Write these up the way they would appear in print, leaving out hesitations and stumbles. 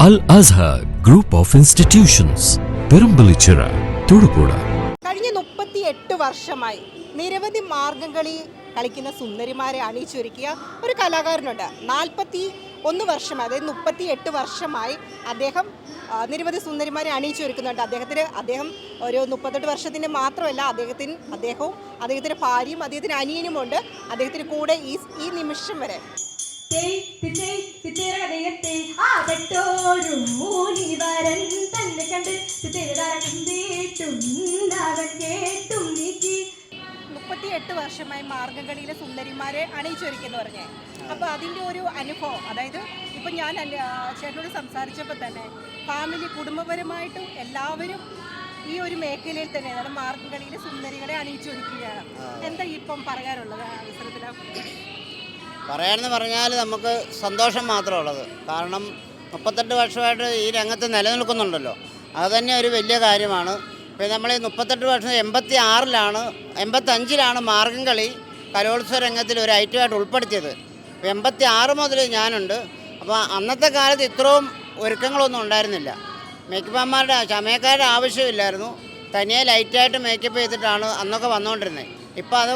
Al Azhar Group of Institutions, Perumpillichira, Thodupuzha. കഴിഞ്ഞ 38 വർഷമായി നിരവധി മാർഗംകളി കളിക്കുന്ന സുന്ദരിമാരെ അണിയിച്ചൊരുക്കിയ ഒരു കലാകാരനുണ്ട്. 41 വർഷമായി, അതായത് 38 വർഷമായി അദ്ദേഹം നിരവധി സുന്ദരിമാരെ അണിയിച്ചൊരുക്കുന്നുണ്ട്. അദ്ദേഹം ഒരു 38 വർഷത്തിൻ്റെ മാത്രമല്ല, അദ്ദേഹവും അദ്ദേഹത്തിൻ്റെ ഭാര്യയും അദ്ദേഹത്തിൻ്റെ അനിയനുമുണ്ട് അദ്ദേഹത്തിന് കൂടെ ഈ നിമിഷം വരെ. മുപ്പത്തിയെട്ട് വർഷമായി മാർഗംകളിയിലെ സുന്ദരിമാരെ അണിയിച്ചൊരുക്കെന്ന് പറഞ്ഞേ. അപ്പോൾ അതിൻ്റെ ഒരു അനുഭവം, അതായത് ഇപ്പം ഞാൻ ചേട്ടനോട് സംസാരിച്ചപ്പോൾ തന്നെ ഫാമിലി കുടുംബപരമായിട്ടും എല്ലാവരും ഈ ഒരു മേഖലയിൽ തന്നെ, അതായത് മാർഗംകളിയിലെ സുന്ദരികളെ അണിയിച്ചൊരുക്കുകയാണ്. എന്താ ഇപ്പം പറയാനുള്ളത് അവസരത്തിൽ? പറയാനെന്ന് പറഞ്ഞാൽ നമുക്ക് സന്തോഷം മാത്രമേ ഉള്ളത്. കാരണം 38 വർഷമായിട്ട് ഈ രംഗത്ത് നിലനിൽക്കുന്നുണ്ടല്ലോ, അത് തന്നെ ഒരു വലിയ കാര്യമാണ്. പിന്നെ നമ്മൾ ഈ 38 വർഷം 85-ലാണ് മാർഗംകളി കലോത്സവ രംഗത്തിൽ ഒരു ഐറ്റമായിട്ട് ഉൾപ്പെടുത്തിയത്. 86 മുതൽ ഞാനുണ്ട്. അപ്പോൾ അന്നത്തെ കാലത്ത് ഇത്രയും ഒരുക്കങ്ങളൊന്നും ഉണ്ടായിരുന്നില്ല. ചമയക്കാരുടെ ആവശ്യമില്ലായിരുന്നു. തനിയെ ലൈറ്റായിട്ട് മേക്കപ്പ് ചെയ്തിട്ടാണ് അന്നൊക്കെ വന്നുകൊണ്ടിരുന്നത്. ഇപ്പോൾ അത്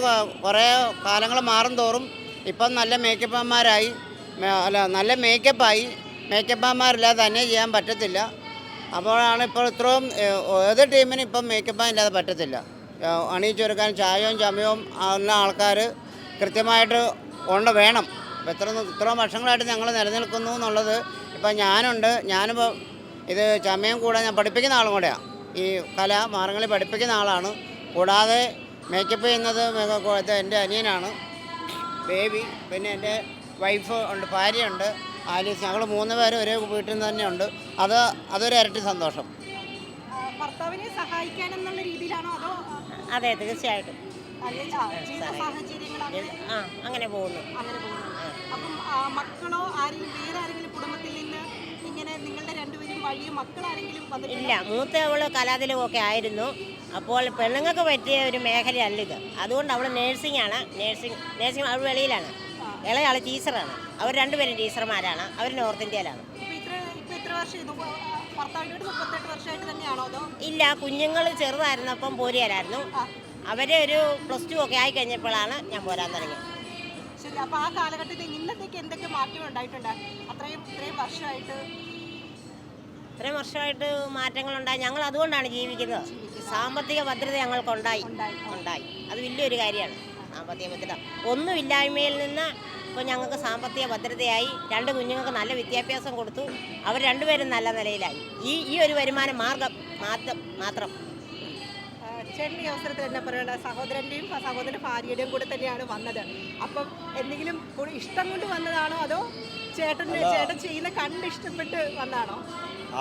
കുറേ കാലങ്ങൾ മാറും തോറും ഇപ്പം നല്ല മേക്കപ്പന്മാരായി, നല്ല മേക്കപ്പന്മാരില്ലാതെ തന്നെ ചെയ്യാൻ പറ്റത്തില്ല. അപ്പോഴാണ് ഇപ്പോൾ ഇത്രയും ഏത് ടീമിനും ഇപ്പം മേക്കപ്പ് ഇല്ലാതെ പറ്റത്തില്ല. അണിയിച്ചൊരുക്കാൻ ചായവും ചമയവും ഉള്ള ആൾക്കാർ കൃത്യമായിട്ട് വേണം. അപ്പോൾ ഇത്രയും വർഷങ്ങളായിട്ട് ഞങ്ങൾ നിലനിൽക്കുന്നു എന്നുള്ളത്. ഇപ്പം ഞാനിപ്പോൾ ഇത് ചമയം കൂടെ ഞാൻ പഠിപ്പിക്കുന്ന ആളും കൂടെയാണ്. ഈ കല മാർഗംകളി പഠിപ്പിക്കുന്ന ആളാണ്. കൂടാതെ മേക്കപ്പ് ചെയ്യുന്നത് എൻ്റെ അനിയനാണ്, ബേബി. പിന്നെ എൻ്റെ വൈഫ് ഉണ്ട്, ഭാര്യയുണ്ട്, ആലീസ്. ഞങ്ങൾ 3 പേരും ഒരേ വീട്ടിൽ നിന്ന് തന്നെയുണ്ട്. അതൊരു ഇരട്ടി സന്തോഷം. ഭർത്താവിനെ സഹായിക്കാനെന്നുള്ള രീതിയിലാണോ അതോ? അതെ, തീർച്ചയായിട്ടും അങ്ങനെ പോകുന്നു. അപ്പം മക്കളോ വേറെ ആരെങ്കിലും കുടുംബത്തിൽ നിന്ന് ഇങ്ങനെ നിങ്ങളുടെ രണ്ടുപേരും വഴി മക്കളാരെങ്കിലും വന്നിട്ടില്ല? ഇല്ല, മൂത്തവള് കലാതിലകമൊക്കെ ആയിരുന്നു. അപ്പോൾ പെണ്ണുങ്ങൾക്ക് പറ്റിയ ഒരു മേഖലയല്ല ഇത്. അതുകൊണ്ട് അവൾ നേഴ്സിംഗ് അവൾ വെളിയിലാണ്. ഇളയാൾ ടീച്ചറാണ്. അവർ രണ്ടുപേരും ടീച്ചർമാരാണ്. അവർ നോർത്ത് ഇന്ത്യയിലാണ്. ഇല്ല, കുഞ്ഞുങ്ങൾ ചെറുതായിരുന്നപ്പം പോരിയായിരുന്നു. അവരെ ഒരു +2 ഒക്കെ ആയി കഴിഞ്ഞപ്പോഴാണ് ഞാൻ പോരാൻ തുടങ്ങിയത്. ശരി. അപ്പോൾ ആ കാലഘട്ടത്തിൽ ഇന്നത്തേക്ക് എന്തൊക്കെ മാറ്റം ഉണ്ടായിട്ടുണ്ട്? ഇത്രയും വർഷമായിട്ട് മാറ്റങ്ങളുണ്ടായി. ഞങ്ങൾ അതുകൊണ്ടാണ് ജീവിക്കുന്നത്. സാമ്പത്തിക ഭദ്രത ഞങ്ങൾക്കുണ്ടായി. അത് വലിയൊരു കാര്യമാണ്. സാമ്പത്തിക ഭദ്രത ഒന്നുമില്ലായ്മയിൽ നിന്ന് ഇപ്പോൾ ഞങ്ങൾക്ക് സാമ്പത്തിക ഭദ്രതയായി. 2 കുഞ്ഞുങ്ങൾക്ക് നല്ല വിദ്യാഭ്യാസം കൊടുത്തു. അവർ രണ്ടുപേരും നല്ല നിലയിലായി. ഈ ഒരു വരുമാന മാർഗം മാത്രം. ചേട്ടൻ ഈ അവസരത്തിൽ എന്താ പറയുക? സഹോദരൻ്റെയും സഹോദരൻ്റെ ഭാര്യയുടെയും കൂടെ തന്നെയാണ് വന്നത്. അപ്പം എന്തെങ്കിലും ഇഷ്ടം കൊണ്ട് വന്നതാണോ അതോ ചേട്ടൻ ചെയ്യുന്ന കണ്ട് ഇഷ്ടപ്പെട്ട് വന്നതാണോ?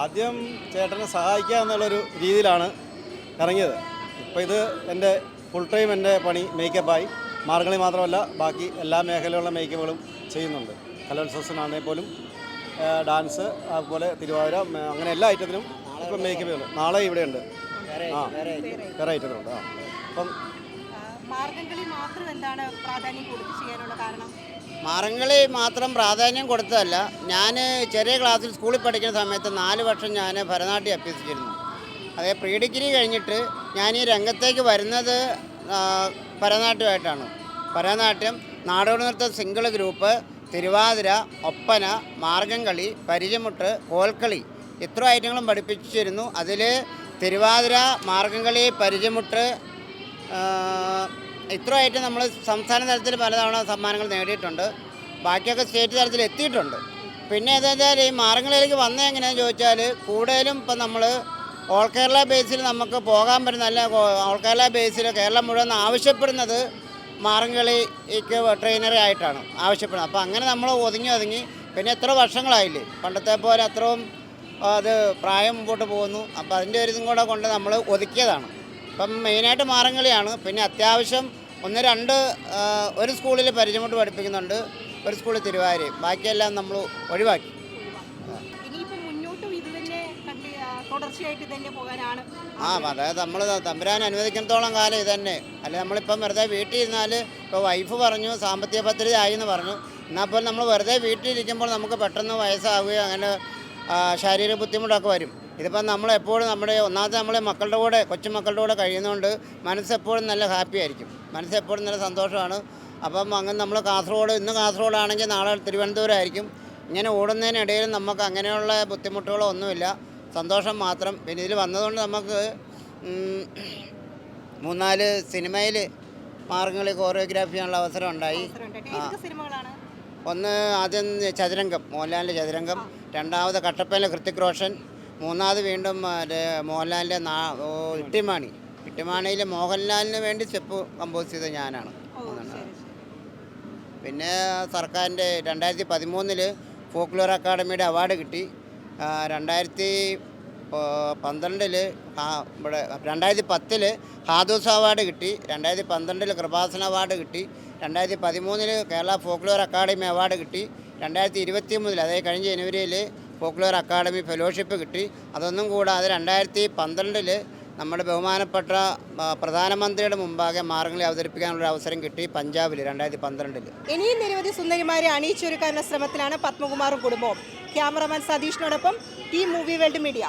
ആദ്യം ചേട്ടനെ സഹായിക്കുക എന്നുള്ളൊരു രീതിയിലാണ് ഇറങ്ങിയത്. ഇപ്പോൾ ഇത് എൻ്റെ ഫുൾ ടൈം എൻ്റെ പണി മേക്കപ്പായി. മാർഗംകളി മാത്രമല്ല, ബാക്കി എല്ലാ മേഖലയിലുള്ള മേക്കപ്പുകളും ചെയ്യുന്നുണ്ട്. കലോത്സവത്തിനാണെങ്കിൽ പോലും ഡാൻസ്, അതുപോലെ തിരുവാതിര, അങ്ങനെ എല്ലാ ഐറ്റത്തിനും ഇപ്പം മേക്കപ്പുകൾ നാളെ ഇവിടെയുണ്ട്. വേറെ ഐറ്റത്തിലുണ്ട്. അപ്പം മാർഗംകളി മാത്രം എന്താണ് പ്രാധാന്യം കൊടുത്ത് ചെയ്യാനുള്ള കാരണം? മാർഗംകളി മാത്രം പ്രാധാന്യം കൊടുത്തതല്ല. ഞാൻ ചെറിയ ക്ലാസ്സിൽ സ്കൂളിൽ പഠിക്കുന്ന സമയത്ത് 4 വർഷം ഞാൻ ഭരതനാട്യം അഭ്യസിച്ചിരുന്നു. അതേ പ്രീ ഡിഗ്രി കഴിഞ്ഞിട്ട് ഞാൻ ഈ രംഗത്തേക്ക് വരുന്നത് ഭരതനാട്യമായിട്ടാണ്. ഭരതനാട്യം, നാടോടിനൃത്തം, സിംഗിൾ ഗ്രൂപ്പ്, തിരുവാതിര, ഒപ്പന, മാർഗംകളി, പരിചമുട്ട്, കോൽക്കളി, ഇത്ര ഐറ്റങ്ങളും പഠിപ്പിച്ചിരുന്നു. അതിൽ തിരുവാതിര, മാർഗംകളി, പരിചമുട്ട്, ഇത്ര ഐറ്റം നമ്മൾ സംസ്ഥാന തലത്തിൽ പലതവണ സമ്മാനങ്ങൾ നേടിയിട്ടുണ്ട്. ബാക്കിയൊക്കെ സ്റ്റേറ്റ് തലത്തിൽ എത്തിയിട്ടുണ്ട്. പിന്നെ എന്താ വെച്ചാൽ ഈ മാർഗംകളിയിലേക്ക് വന്നത് എങ്ങനെയാണെന്ന് ചോദിച്ചാൽ, കൂടുതലും ഇപ്പം നമ്മൾ ഓൾ കേരള ബേസിൽ നമുക്ക് പോകാൻ പറ്റുന്ന, നല്ല ഓൾ കേരള ബേസിൽ കേരളം മുഴുവൻ ആവശ്യപ്പെടുന്നത് മാർഗംകളിക്ക് ട്രെയിനറെ ആയിട്ടാണ് ആവശ്യപ്പെടുന്നത്. അപ്പോൾ അങ്ങനെ നമ്മൾ ഒതുങ്ങി പിന്നെ എത്ര വർഷങ്ങളായില്ലേ, പണ്ടത്തെ പോലെ അത്രയും അത് പ്രായം മുമ്പോട്ട് പോകുന്നു. അപ്പോൾ അതിൻ്റെ ഒരു ഇതും കൂടെ കൊണ്ട് നമ്മൾ ഒതുക്കിയതാണ്. ഇപ്പം മെയിനായിട്ട് മാർഗംകളിയാണ്. പിന്നെ അത്യാവശ്യം 1-2 ഒരു സ്കൂളിൽ പരിചയമുട്ട് പഠിപ്പിക്കുന്നുണ്ട്, ഒരു സ്കൂളിൽ തിരുവാതിരയും, ബാക്കിയെല്ലാം നമ്മൾ ഒഴിവാക്കി. തുടർച്ചയായിട്ട് തന്നെ പോകാനാണ്. അതായത് നമ്മൾ തമ്പുരാൻ അനുവദിക്കുന്നിടത്തോളം കാലം ഇത് തന്നെ. അല്ല, നമ്മളിപ്പം വെറുതെ വീട്ടിൽ ഇരുന്നാൽ, ഇപ്പോൾ വൈഫ് പറഞ്ഞു സാമ്പത്തിക ഭദ്രത ആയി എന്ന് പറഞ്ഞു, എന്നാൽ പോലും നമ്മൾ വെറുതെ വീട്ടിലിരിക്കുമ്പോൾ നമുക്ക് പെട്ടെന്ന് വയസ്സാവുകയോ അങ്ങനെ ശാരീരിക ബുദ്ധിമുട്ടൊക്കെ വരും. ഇതിപ്പം നമ്മളെപ്പോഴും നമ്മുടെ ഒന്നാമത്തെ നമ്മളെ മക്കളുടെ കൂടെ കൊച്ചുമക്കളുടെ കൂടെ കഴിയുന്നതുകൊണ്ട് മനസ്സെപ്പോഴും നല്ല ഹാപ്പി ആയിരിക്കും, മനസ്സെപ്പോഴും നല്ല സന്തോഷമാണ്. അപ്പം അങ്ങനെ നമ്മൾ കാസർഗോഡ്, ഇന്ന് കാസർഗോഡാണെങ്കിൽ നാളെ തിരുവനന്തപുരം ആയിരിക്കും. ഇങ്ങനെ ഓടുന്നതിനിടയിൽ നമുക്ക് അങ്ങനെയുള്ള ബുദ്ധിമുട്ടുകളോ ഒന്നുമില്ല, സന്തോഷം മാത്രം. പിന്നെ ഇതിൽ വന്നതുകൊണ്ട് നമുക്ക് 3-4 സിനിമയിൽ മാർഗംകളി കോറിയോഗ്രാഫി ചെയ്യാനുള്ള അവസരം ഉണ്ടായി. ഏതൊക്കെ സിനിമകളാണ്? ഒന്ന് ആദ്യം ചതുരംഗം, മോഹൻലാലിൻ്റെ ചതുരംഗം. രണ്ടാമത് കട്ടപ്പനയിലെ ഹൃത്തിക് റോഷൻ. മൂന്നാമത് വീണ്ടും മോഹൻലാലിൻ്റെ ഇട്ടിമാണിയിൽ മോഹൻലാലിന് വേണ്ടി സ്റ്റെപ്പ് കമ്പോസ് ചെയ്തത് ഞാനാണ്. പിന്നെ സർക്കാരിൻ്റെ 2013 ഫോക്ലോർ അക്കാഡമിയുടെ അവാർഡ് കിട്ടി. 2012 ഇവിടെ 2010 ഹാദൂസ് അവാർഡ് കിട്ടി. 2012 കൃപാസന അവാർഡ് കിട്ടി. 2013 കേരള ഫോക്ലോർ അക്കാഡമി അവാർഡ് കിട്ടി. 2023 അതായത് കഴിഞ്ഞ ജനുവരിയിൽ ഫോക്ലോർ അക്കാഡമി ഫെലോഷിപ്പ് കിട്ടി. അതൊന്നും കൂടാതെ 2012 നമ്മുടെ ബഹുമാനപ്പെട്ട പ്രധാനമന്ത്രിയുടെ മുമ്പാകെ മാർഗംകളി അവതരിപ്പിക്കാനുള്ള അവസരം കിട്ടി പഞ്ചാബിൽ 2012. ഇനിയും നിരവധി സുന്ദരിമാരെ അണിയിച്ചൊരുക്കാനുള്ള ശ്രമത്തിലാണ് പത്മകുമാറും കുടുംബവും. ക്യാമറമാൻ സതീഷിനോടൊപ്പം ടീം മൂവി വേൾഡ് മീഡിയ.